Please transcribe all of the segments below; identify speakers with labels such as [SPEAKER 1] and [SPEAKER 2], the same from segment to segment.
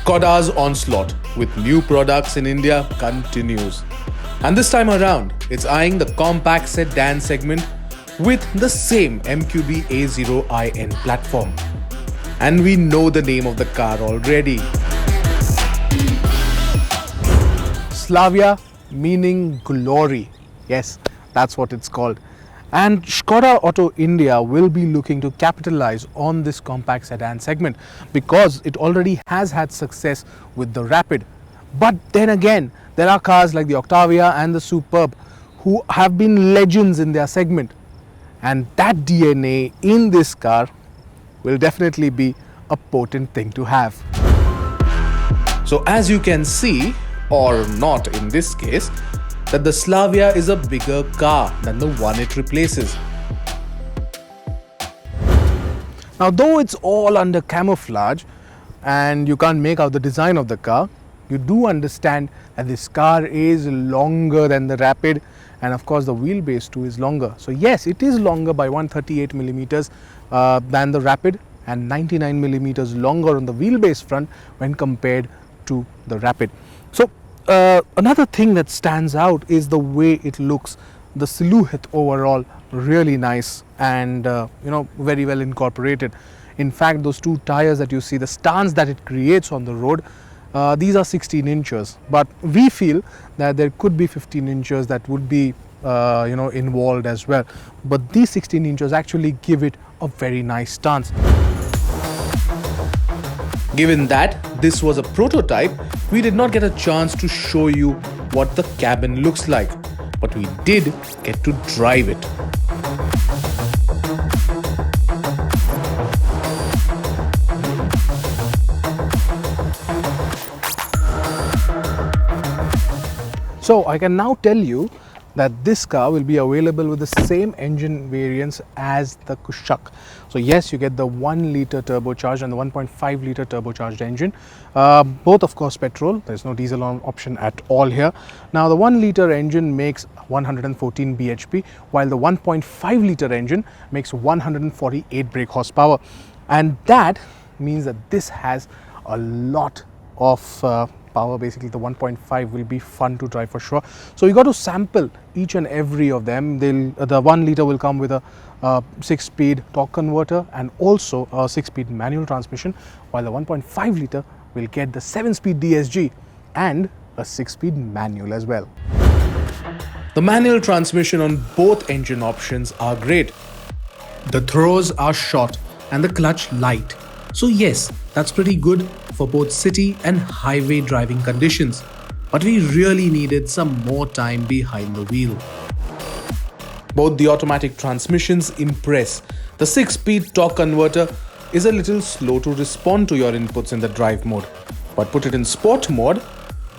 [SPEAKER 1] Škoda's onslaught with new products in India continues. And this time around, it's eyeing the compact sedan segment with the same MQB A0iN platform. And we know the name of the car already. Slavia, meaning glory. Yes, that's what it's called. And Škoda Auto India will be looking to capitalize on this compact sedan segment because it already has had success with the Rapid. But then again, there are cars like the Octavia and the Superb who have been legends in their segment. And that DNA in this car will definitely be a potent thing to have. So as you can see, or not in this case, that the Slavia is a bigger car than the one it replaces. Now, though it's all under camouflage and you can't make out the design of the car, you do understand that this car is longer than the Rapid, and of course the wheelbase too is longer. So yes, it is longer by 138 millimeters than the Rapid and 99 millimeters longer on the wheelbase front when compared to the Rapid. So another thing that stands out is the way it looks. The silhouette overall really nice and very well incorporated. In fact, those two tires that you see, the stance that it creates on the road, these are 16 inches, but we feel that there could be 15 inches that would be involved as well. But these 16 inches actually give it a very nice stance. Given that this was a prototype, we did not get a chance to show you what the cabin looks like, but we did get to drive it. So I can now tell you that this car will be available with the same engine variants as the Kushaq. So yes, you get the 1 litre turbocharged and the 1.5 litre turbocharged engine. Both of course petrol, there's no diesel option at all here. Now the 1 litre engine makes 114 bhp, while the 1.5 litre engine makes 148 brake horsepower. And that means that this has a lot of power. Basically the 1.5 will be fun to drive for sure. So you got to sample each and every of them. The 1 litre will come with a 6-speed torque converter and also a 6-speed manual transmission, while the 1.5 litre will get the 7-speed DSG and a 6-speed manual as well. The manual transmission on both engine options are great. The throws are short and the clutch light. So yes, that's pretty good for both city and highway driving conditions. But we really needed some more time behind the wheel. Both the automatic transmissions impress. The 6-speed torque converter is a little slow to respond to your inputs in the drive mode. But put it in sport mode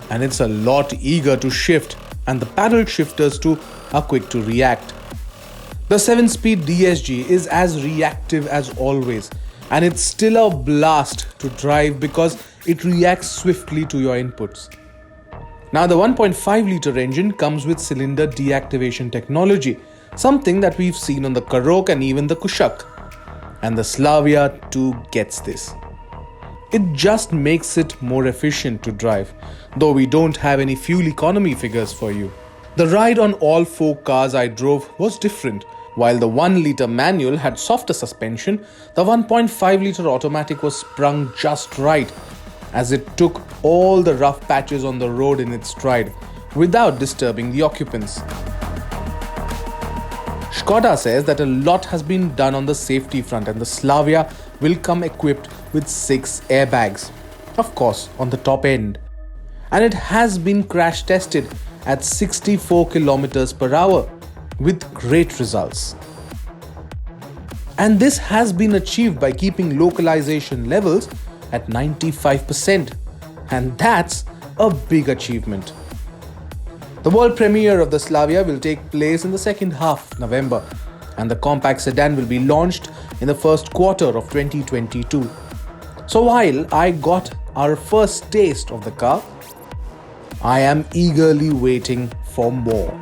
[SPEAKER 1] and it's a lot eager to shift, and the paddle shifters too are quick to react. The 7-speed DSG is as reactive as always, and it's still a blast to drive because it reacts swiftly to your inputs. Now the 1.5 litre engine comes with cylinder deactivation technology, something that we've seen on the Karoq and even the Kushaq. And the Slavia too gets this. It just makes it more efficient to drive, though we don't have any fuel economy figures for you. The ride on all 4 cars I drove was different. While the 1 litre manual had softer suspension, the 1.5 litre automatic was sprung just right, as it took all the rough patches on the road in its stride, without disturbing the occupants. Škoda says that a lot has been done on the safety front, and the Slavia will come equipped with 6 airbags, of course on the top end. And it has been crash tested at 64 kilometers per hour. With great results. And this has been achieved by keeping localization levels at 95%, and that's a big achievement. The world premiere of the Slavia will take place in the second half of November, and the compact sedan will be launched in the first quarter of 2022. So while I got our first taste of the car, I am eagerly waiting for more.